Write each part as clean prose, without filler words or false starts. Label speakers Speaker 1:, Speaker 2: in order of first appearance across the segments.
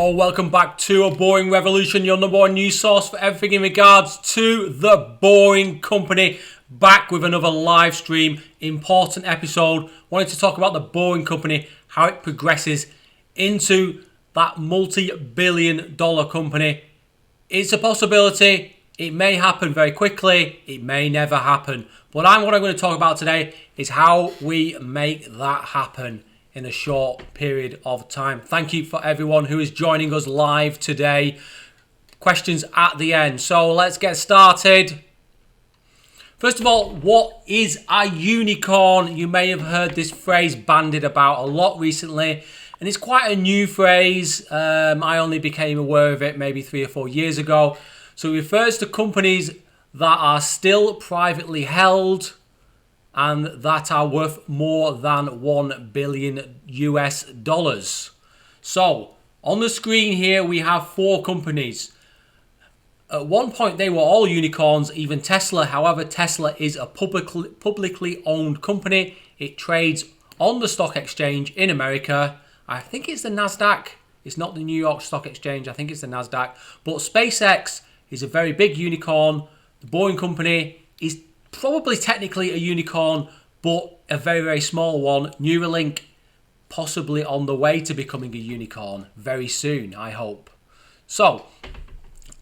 Speaker 1: Hello, welcome back to A Boring Revolution, your number one news source for everything in regards to the Boring Company. Back with another live stream, important episode. Wanted to talk about the Boring Company, how it progresses into that multi-billion dollar company. It's a possibility. It may happen very quickly. It may never happen. But what I'm going to talk about today is how we make that happen in a short period of time. Thank you for everyone who is joining us live today. Questions at the end. So let's get started. First of all, what is a unicorn? You may have heard this phrase bandied about a lot recently, and it's quite a new phrase. I only became aware of it maybe 3 or 4 years ago. So it refers to companies that are still privately held and that are worth more than $1 billion US. So on the screen here we have 4 companies. At one point they were all unicorns, even Tesla. However, Tesla is a publicly owned company. It trades on the stock exchange in America. I think it's the NASDAQ. It's not the New York Stock Exchange. I think it's the NASDAQ. But SpaceX is a very big unicorn. The Boring Company is probably technically a unicorn, but a very, very small one. Neuralink possibly on the way to becoming a unicorn very soon, I hope. So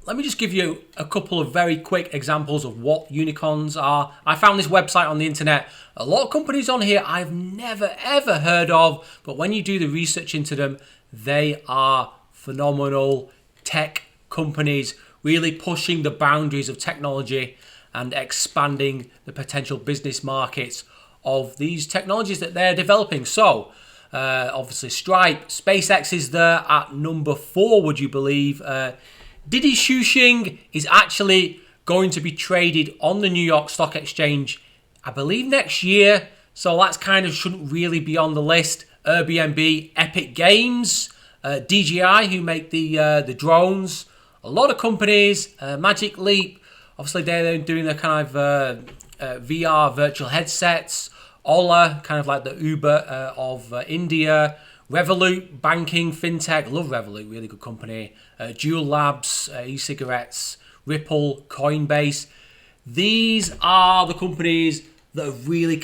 Speaker 1: let me just give you a couple of very quick examples of what unicorns are. I found this website on the internet. A lot of companies on here I've never ever heard of, but when you do the research into them, they are phenomenal tech companies, really pushing the boundaries of technology and expanding the potential business markets of these technologies that they're developing. So, obviously Stripe, SpaceX is there at number 4, would you believe? Didi Chuxing is actually going to be traded on the New York Stock Exchange, I believe next year. So that's kind of shouldn't really be on the list. Airbnb, Epic Games, DJI, who make the drones. A lot of companies, Magic Leap, obviously they're doing their kind of VR virtual headsets. Ola, kind of like the Uber of India. Revolut, banking, fintech. Love Revolut, really good company. Juul Labs, e-cigarettes. Ripple, Coinbase. These are the companies that have really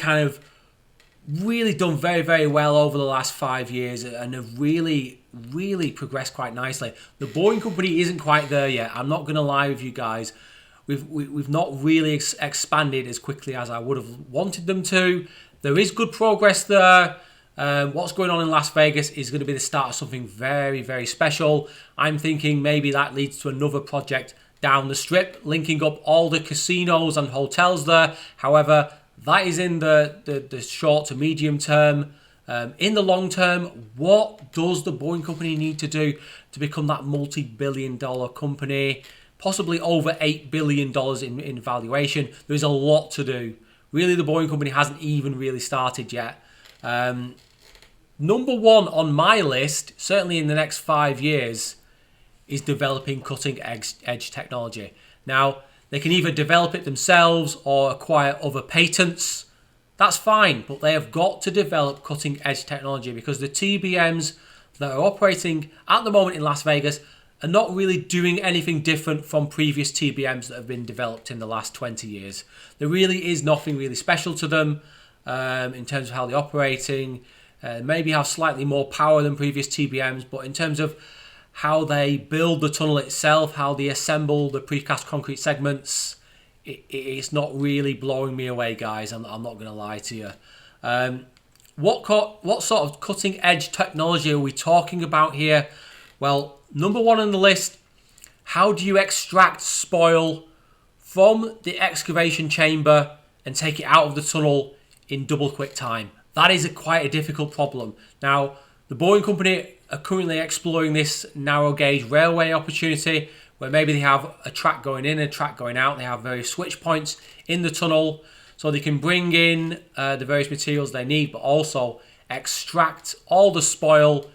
Speaker 1: done very, very well over the last 5 years and have really progressed quite nicely. The Boring Company isn't quite there yet. I'm not going to lie with you guys. We've not really expanded as quickly as I would have wanted them to. There is good progress there. What's going on in Las Vegas is going to be the start of something very, very special. I'm thinking maybe that leads to another project down the strip, linking up all the casinos and hotels there. However, that is in the short to medium term. In the long term, what does the Boring Company need to do to become that multi-billion dollar company? Possibly over $8 billion in valuation. There's a lot to do. Really, the Boring Company hasn't even really started yet. Number 1 on my list, certainly in the next 5 years, is developing cutting-edge technology. Now, they can either develop it themselves or acquire other patents. That's fine, but they have got to develop cutting-edge technology because the TBMs that are operating at the moment in Las Vegas are not really doing anything different from previous TBMs that have been developed in the last 20 years. There really is nothing really special to them in terms of how they're operating. Maybe have slightly more power than previous TBMs, but in terms of how they build the tunnel itself, how they assemble the precast concrete segments, it's not really blowing me away, guys. I'm not going to lie to you. What sort of cutting edge technology are we talking about here? Well, number 1 on the list, how do you extract spoil from the excavation chamber and take it out of the tunnel in double quick time? That is quite a difficult problem. Now, the Boring Company are currently exploring this narrow gauge railway opportunity where maybe they have a track going in and a track going out. They have various switch points in the tunnel so they can bring in the various materials they need, but also extract all the spoil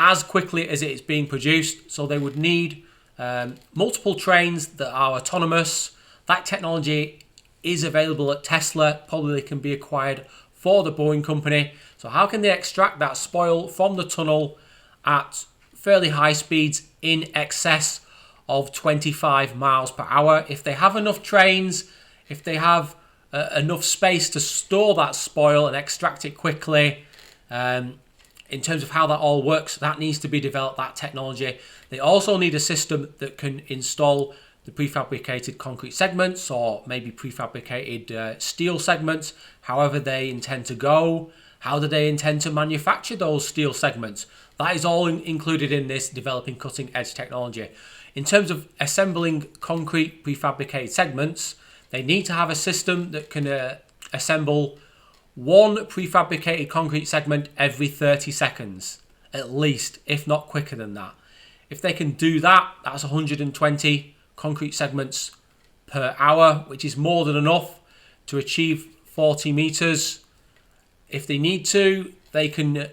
Speaker 1: as quickly as it is being produced. So they would need multiple trains that are autonomous. That technology is available at Tesla, probably can be acquired for the Boring Company. So how can they extract that spoil from the tunnel at fairly high speeds in excess of 25 miles per hour. If they have enough trains, if they have enough space to store that spoil and extract it quickly, in terms of how that all works, that needs to be developed, that technology. They also need a system that can install the prefabricated concrete segments or maybe prefabricated steel segments, however they intend to go. How do they intend to manufacture those steel segments? That is all included in this developing cutting edge technology. In terms of assembling concrete prefabricated segments, they need to have a system that can assemble one prefabricated concrete segment every 30 seconds, at least, if not quicker than that. If they can do that, that's 120 concrete segments per hour, which is more than enough to achieve 40 meters. If they need to, they can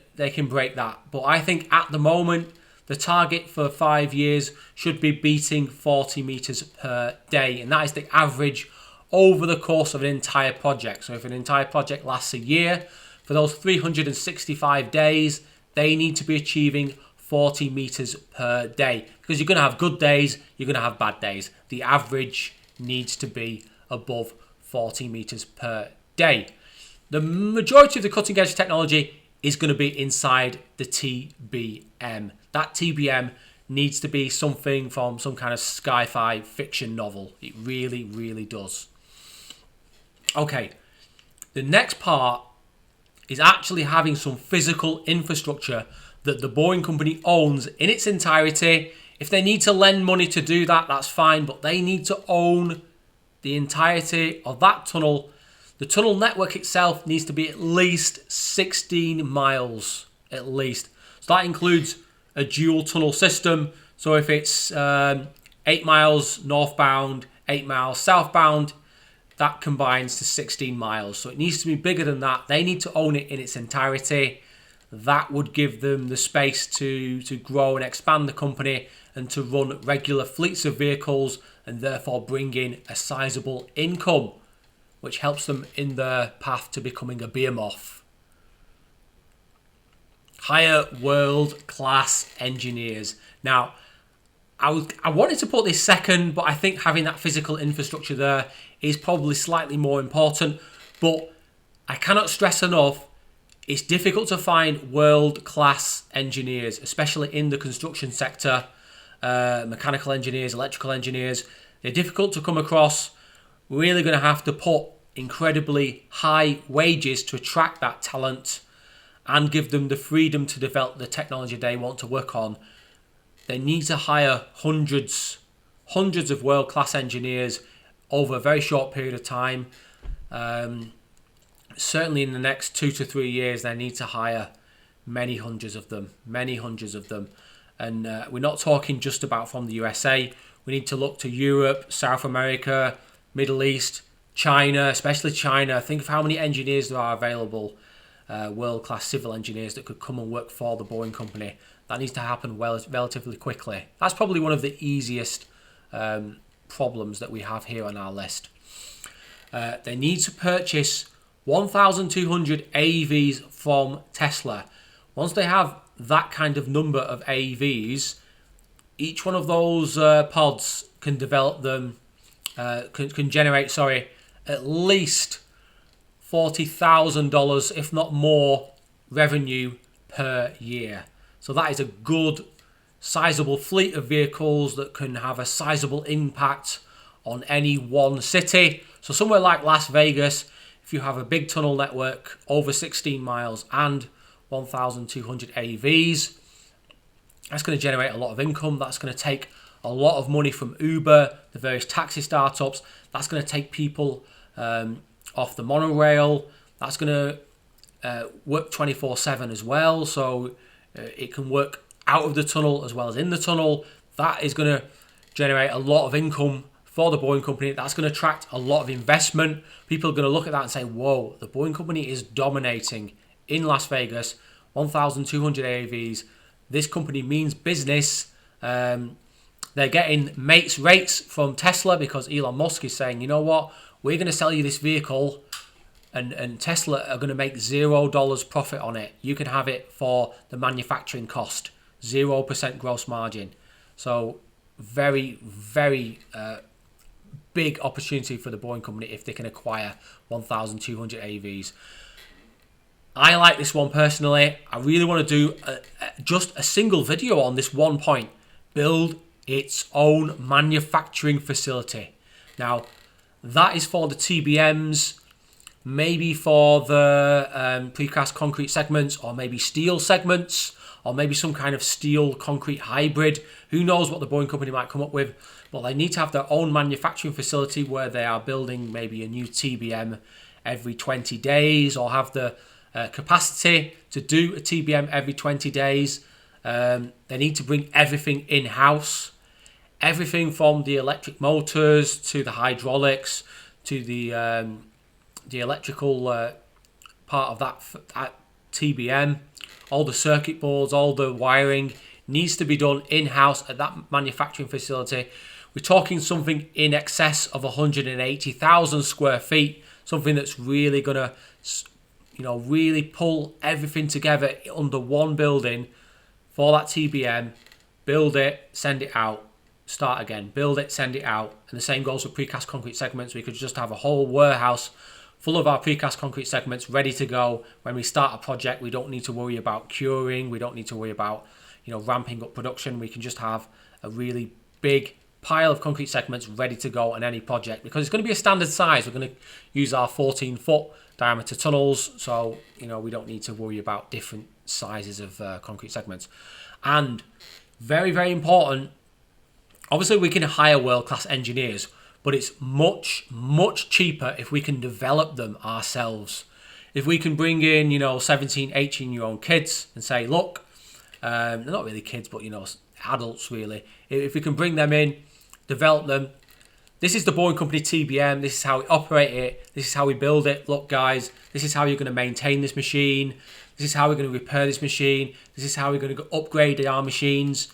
Speaker 1: break that. But I think at the moment, the target for 5 years should be beating 40 meters per day, and that is the average over the course of an entire project. So if an entire project lasts a year, for those 365 days, they need to be achieving 40 meters per day. Because you're going to have good days, you're going to have bad days. The average needs to be above 40 meters per day. The majority of the cutting edge technology is going to be inside the TBM. That TBM needs to be something from some kind of sci-fi fiction novel. It really, really does. Okay, the next part is actually having some physical infrastructure that the Boring Company owns in its entirety. If they need to lend money to do that, that's fine, but they need to own the entirety of that tunnel. The tunnel network itself needs to be at least 16 miles, at least. So that includes a dual tunnel system. So if it's 8 miles northbound, 8 miles southbound, that combines to 16 miles. So it needs to be bigger than that. They need to own it in its entirety. That would give them the space to grow and expand the company and to run regular fleets of vehicles and therefore bring in a sizable income, which helps them in their path to becoming a behemoth. Hire world-class engineers. Now, I wanted to put this second, but I think having that physical infrastructure there is probably slightly more important. But I cannot stress enough, it's difficult to find world-class engineers, especially in the construction sector. Mechanical engineers, electrical engineers, they're difficult to come across. We're really going to have to put incredibly high wages to attract that talent and give them the freedom to develop the technology they want to work on. They need to hire hundreds of world-class engineers over a very short period of time. Certainly in the next 2 to 3 years, they need to hire many hundreds of them. And we're not talking just about from the USA. We need to look to Europe, South America, Middle East, China, especially China. Think of how many engineers there are available, world-class civil engineers that could come and work for the Boring Company. That needs to happen relatively quickly. That's probably one of the easiest problems that we have here on our list. They need to purchase 1,200 AVs from Tesla. Once they have that kind of number of AVs, each one of those pods can develop them, can generate, at least $40,000, if not more, revenue per year. So that is a good, sizable fleet of vehicles that can have a sizable impact on any one city. So somewhere like Las Vegas, if you have a big tunnel network over 16 miles and 1,200 AVs, that's going to generate a lot of income. That's going to take a lot of money from Uber, the various taxi startups. That's going to take people off the monorail. That's going to work 24/7 as well. So it can work out of the tunnel as well as in the tunnel. That is going to generate a lot of income for the Boring Company. That's going to attract a lot of investment. People are going to look at that and say, whoa, the Boring Company is dominating in Las Vegas, 1,200 AVs. This company means business. They're getting mates rates from Tesla because Elon Musk is saying, you know what, we're going to sell you this vehicle and Tesla are going to make $0 profit on it. You can have it for the manufacturing cost. 0% gross margin. So very, very big opportunity for the Boring Company if they can acquire 1,200 AVs. I like this one personally. I really want to do just a single video on this one point. Build its own manufacturing facility. Now, that is for the TBMs, maybe for the precast concrete segments, or maybe steel segments, or maybe some kind of steel concrete hybrid. Who knows what the Boring Company might come up with. But they need to have their own manufacturing facility where they are building maybe a new TBM every 20 days, or have the capacity to do a TBM every 20 days. They need to bring everything in-house. Everything from the electric motors to the hydraulics to the electrical part of that TBM. All the circuit boards, all the wiring needs to be done in-house at that manufacturing facility. We're talking something in excess of 180,000 square feet, something that's really going to, really pull everything together under one building for that TBM. Build it, send it out, start again. Build it, send it out. And the same goes for precast concrete segments. We could just have a whole warehouse full of our precast concrete segments ready to go. When we start a project, we don't need to worry about curing. We don't need to worry about, ramping up production. We can just have a really big pile of concrete segments ready to go on any project, because it's going to be a standard size. We're going to use our 14-foot diameter tunnels, so we don't need to worry about different sizes of concrete segments. And very, very important, obviously we can hire world-class engineers, but it's much, much cheaper if we can develop them ourselves. If we can bring in 17, 18-year-old kids and say, look, they're not really kids, but adults really, if we can bring them in, develop them. This is the Boring Company TBM. This is how we operate it. This is how we build it. Look, guys, this is how you're going to maintain this machine. This is how we're going to repair this machine. This is how we're going to upgrade our machines.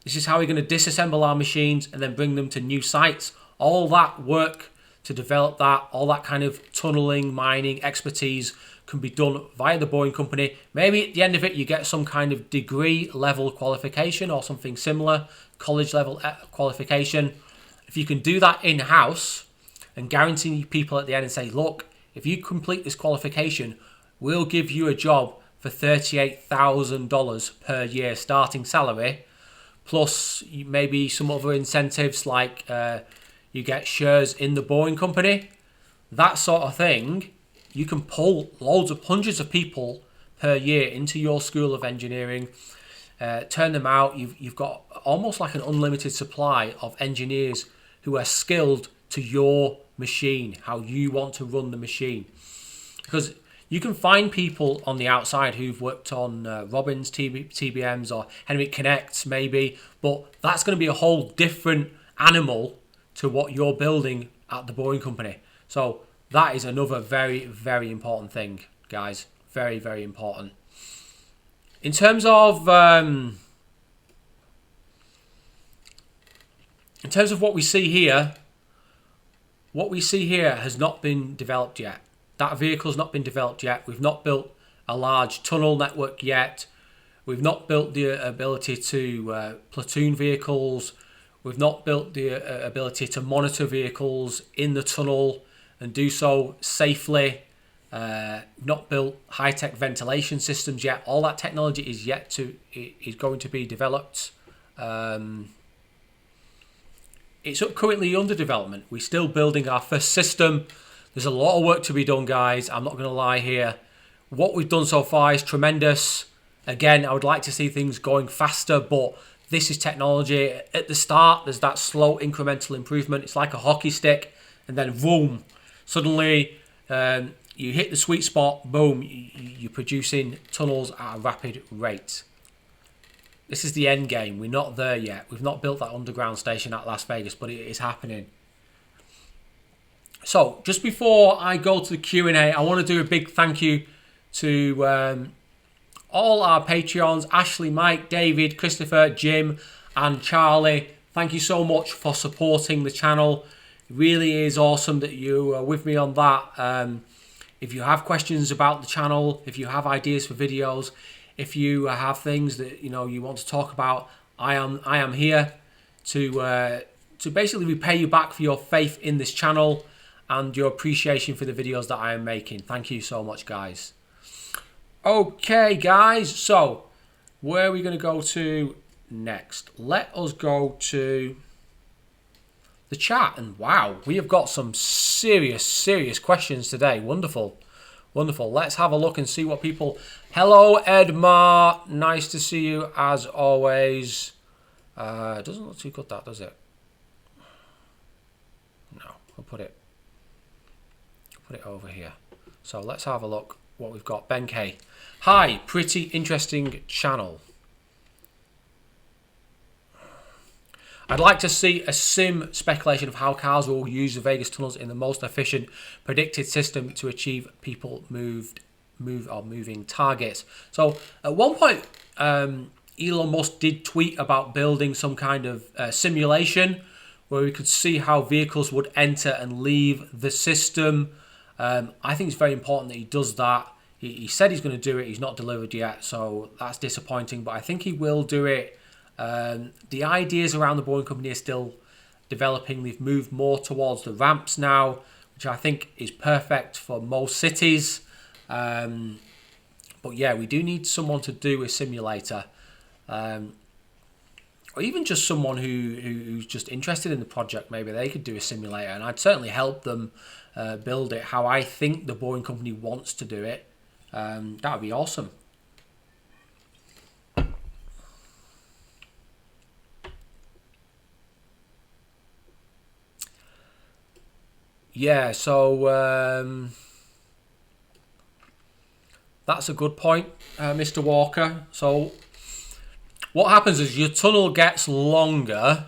Speaker 1: This is how we're going to disassemble our machines and then bring them to new sites. All that work to develop that, all that kind of tunneling, mining expertise can be done via the Boring Company. Maybe at the end of it, you get some kind of degree level qualification or something similar, college level qualification. If you can do that in-house and guarantee people at the end and say, look, if you complete this qualification, we'll give you a job for $38,000 per year starting salary, plus maybe some other incentives like you get shares in the Boring Company, that sort of thing. You can pull hundreds of people per year into your school of engineering, turn them out. You've got almost like an unlimited supply of engineers who are skilled to your machine, how you want to run the machine. Because you can find people on the outside who've worked on Robbins TBMs or Henry Connects maybe, but that's going to be a whole different animal to what you're building at the Boring Company. So that is another very, very important thing, guys. Very, very important. In terms of what we see here has not been developed yet. That vehicle's not been developed yet. We've not built a large tunnel network yet. We've not built the ability to platoon vehicles. We've not built the ability to monitor vehicles in the tunnel and do so safely. Not built high-tech ventilation systems yet. All that technology is going to be developed. It's currently under development. We're still building our first system. There's a lot of work to be done, guys. I'm not going to lie here. What we've done so far is tremendous. Again, I would like to see things going faster, but this is technology. At the start, there's that slow incremental improvement. It's like a hockey stick, and then boom, suddenly you hit the sweet spot, boom, you're producing tunnels at a rapid rate. This is the end game. We're not there yet. We've not built that underground station at Las Vegas, but it is happening. So, just before I go to the Q&A, I want to do a big thank you to all our Patreons, Ashley, Mike, David, Christopher, Jim, and Charlie. Thank you so much for supporting the channel. It really is awesome that you are with me on that. If you have questions about the channel, if you have ideas for videos, If you have things that you want to talk about, I am here to basically repay you back for your faith in this channel and your appreciation for the videos that I am making. Thank you so much, guys. Okay, guys, so where are we going to go to next? Let us go to the chat. And wow, we have got some serious questions today. Wonderful. Let's have a look and see what people... Hello, Edmar. Nice to see you as always. It doesn't look too good, that, does it? No, I'll put it over here. So let's have a look what we've got. Ben K. Hi, pretty interesting channel. I'd like to see a sim speculation of how cars will use the Vegas tunnels in the most efficient predicted system to achieve moving targets. So at one point, Elon Musk did tweet about building some kind of simulation where we could see how vehicles would enter and leave the system. I think it's very important that he does that. He said he's going to do it. He's not delivered yet, so that's disappointing. But I think he will do it. The ideas around the Boring Company are still developing. They've moved more towards the ramps now, which I think is perfect for most cities. But yeah, we do need someone to do a simulator. Or even just someone who's just interested in the project. Maybe they could do a simulator, and I'd certainly help them build it how I think the Boring Company wants to do it. That would be awesome. Yeah, so that's a good point, Mr. Walker. So what happens is your tunnel gets longer,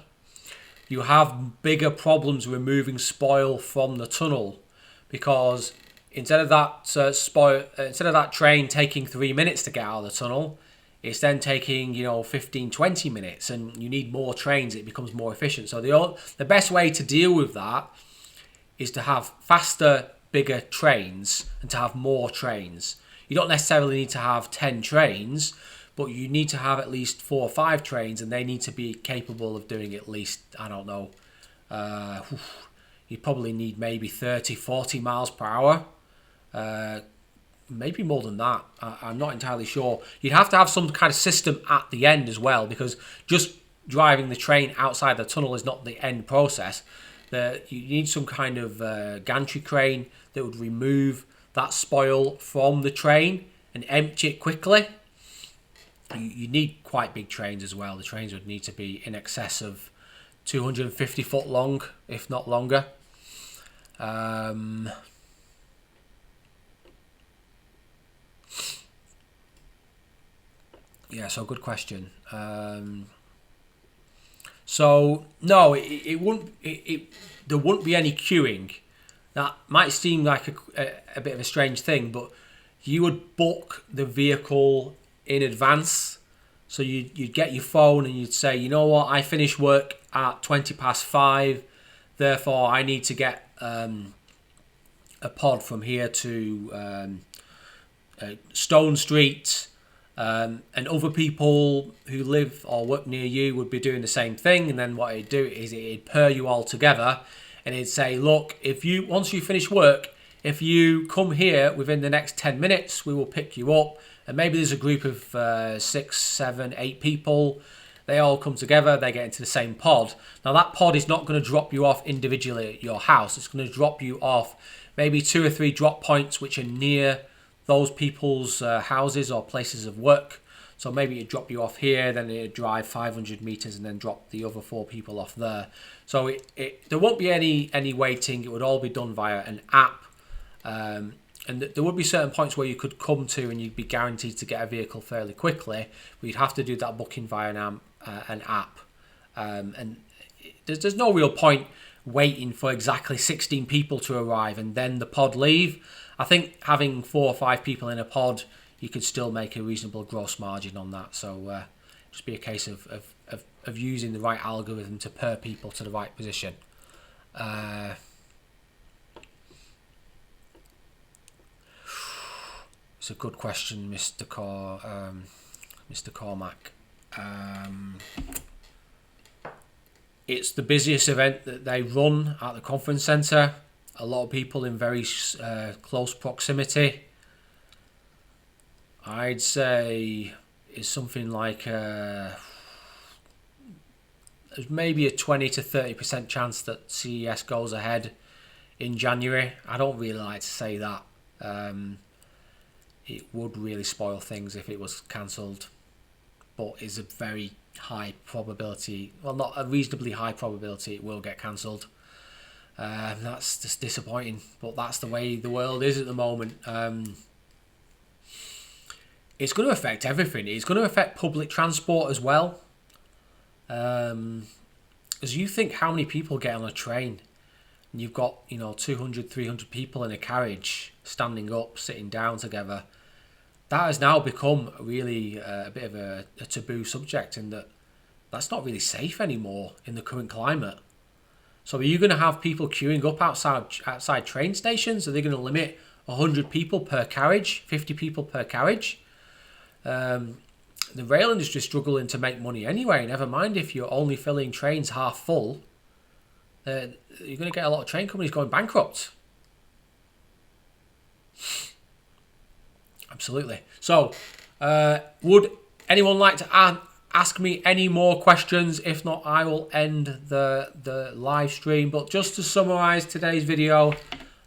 Speaker 1: you have bigger problems removing spoil from the tunnel, because instead of that train taking 3 minutes to get out of the tunnel, it's then taking 15-20 minutes, and you need more trains. It becomes more efficient. So the best way to deal with that is to have faster, bigger trains and to have more trains. You don't necessarily need to have 10 trains, but you need to have at least 4 or 5 trains, and they need to be capable of doing at least, I don't know, you probably need maybe 30-40 miles per hour. Maybe more than that. I'm not entirely sure. You'd have to have some kind of system at the end as well, because just driving the train outside the tunnel is not the end process. You need some kind of gantry crane that would remove that spoil from the train and empty it quickly. You need quite big trains as well. The trains would need to be in excess of 250 foot long, if not longer. Yeah, so good question. So no, it wouldn't. There wouldn't be any queuing. That might seem like a bit of a strange thing, but you would book the vehicle in advance. So you'd get your phone and you'd say, you know what, I finish work at 5:20. Therefore, I need to get a pod from here to Stone Street. And other people who live or work near you would be doing the same thing, and then what it'd do is it'd pair you all together, and it'd say, look, once you finish work, if you come here within the next 10 minutes, we will pick you up. And maybe there's a group of 6, 7, 8 people. They all come together, they get into the same pod. Now that pod is not going to drop you off individually at your house. It's going to drop you off maybe 2 or 3 drop points which are near those people's houses or places of work. So maybe it'd drop you off here, then it'd drive 500 meters and then drop the other 4 people off there. So there won't be any waiting. It would all be done via an app. And there would be certain points where you could come to and you'd be guaranteed to get a vehicle fairly quickly, but you'd have to do that booking via an app. And there's no real point waiting for exactly 16 people to arrive and then the pod leave. I think having 4 or 5 people in a pod, you could still make a reasonable gross margin on that. So just be a case of using the right algorithm to pair people to the right position. It's a good question, Mr. Cormac. It's the busiest event that they run at the conference centre. A lot of people in very close proximity. I'd say it's something like there's maybe a 20 to 30% chance that CES goes ahead in January. I don't really like to say that. It would really spoil things if it was cancelled, but it's a very high probability, well, not a reasonably high probability it will get cancelled. That's just disappointing, but that's the way the world is at the moment. It's going to affect everything. It's going to affect public transport as well. As you think how many people get on a train, and you've got 200, 300 people in a carriage standing up, sitting down together. That has now become really a bit of a taboo subject, in that that's not really safe anymore in the current climate. So are you going to have people queuing up outside train stations? Are they going to limit 100 people per carriage, 50 people per carriage? The rail industry is struggling to make money anyway. Never mind if you're only filling trains half full. You're going to get a lot of train companies going bankrupt. Absolutely. So, would anyone like to ask me any more questions? If not, I will end the live stream. But just to summarise today's video,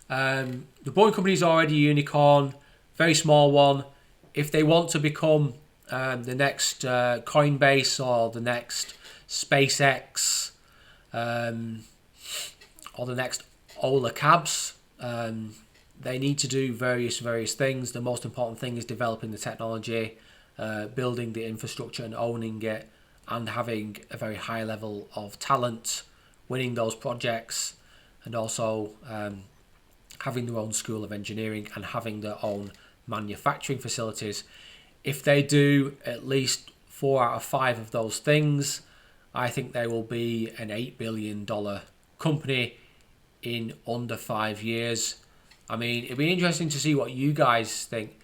Speaker 1: the Boeing company is already a unicorn, very small one. If they want to become the next Coinbase or the next SpaceX or the next Ola Cabs, they need to do various things. The most important thing is developing the technology, building the infrastructure and owning it, and having a very high level of talent, winning those projects, and also having their own school of engineering and having their own manufacturing facilities. If they do at least 4 out of 5 of those things, I think they will be an $8 billion company in under 5 years. I mean, it'd be interesting to see what you guys think.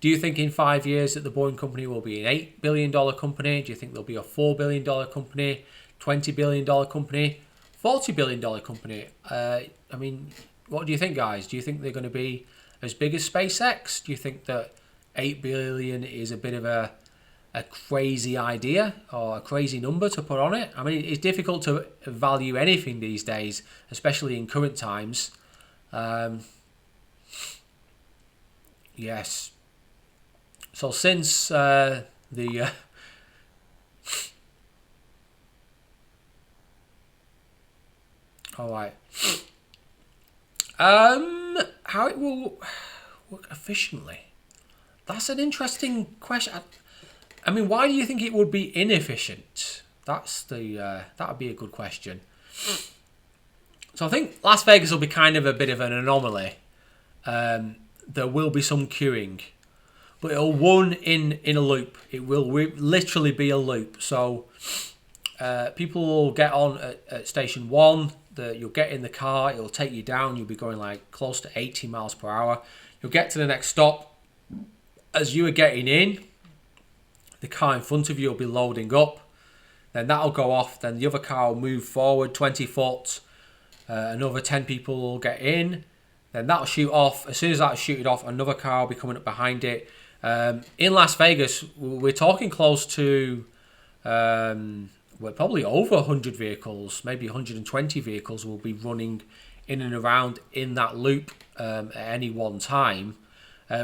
Speaker 1: Do you think in 5 years that the Boeing company will be an $8 billion company? Do you think they'll be a $4 billion company, $20 billion company, $40 billion company? I mean, what do you think, guys? Do you think they're going to be as big as SpaceX? Do you think that 8 billion is a bit of a crazy idea or a crazy number to put on it? I mean, it's difficult to value anything these days, especially in current times. Yes. So since all right. How it will work efficiently? That's an interesting question. I mean, why do you think it would be inefficient? That's that would be a good question. So I think Las Vegas will be kind of a bit of an anomaly. There will be some queuing, but it'll run in a loop. It will literally be a loop. So people will get on at station 1. You'll get in the car. It'll take you down. You'll be going like close to 80 miles per hour. You'll get to the next stop. As you are getting in, the car in front of you will be loading up. Then that'll go off. Then the other car will move forward 20 foot. Another 10 people will get in. Then that'll shoot off. As soon as that's shooted off, another car will be coming up behind it. In Las Vegas, we're talking close to, we're probably over 100 vehicles, maybe 120 vehicles will be running in and around in that loop at any one time.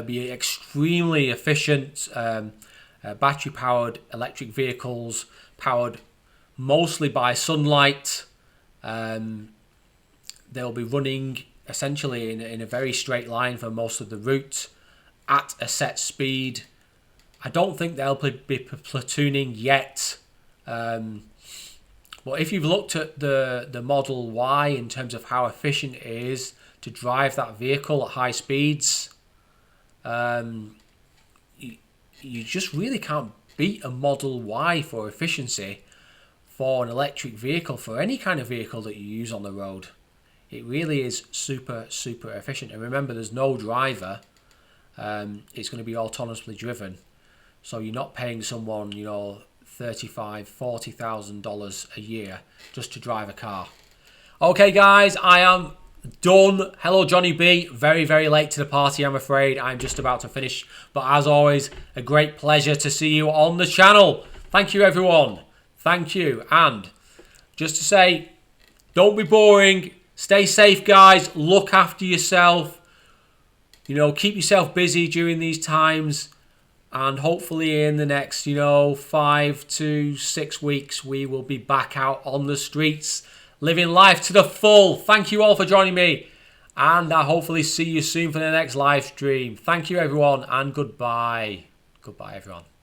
Speaker 1: Be extremely efficient, battery-powered electric vehicles, powered mostly by sunlight. They'll be running essentially in a very straight line for most of the route at a set speed. I don't think they'll be platooning yet. But if you've looked at the Model Y in terms of how efficient it is to drive that vehicle at high speeds, you just really can't beat a Model Y for efficiency for an electric vehicle, for any kind of vehicle that you use on the road. It really is super efficient. And remember, there's no driver. it's going to be autonomously driven. So you're not paying someone, you know, $35,000, $40,000 a year just to drive a car. Okay, guys, I am done. Hello, Johnny B. Very, very late to the party, I'm afraid. I'm just about to finish. But as always, a great pleasure to see you on the channel. Thank you, everyone. Thank you. And just to say, don't be boring. Stay safe, guys. Look after yourself. You know, keep yourself busy during these times. And hopefully in the next, 5 to 6 weeks, we will be back out on the streets, living life to the full. Thank you all for joining me. And I hopefully see you soon for the next live stream. Thank you, everyone, and goodbye. Goodbye, everyone.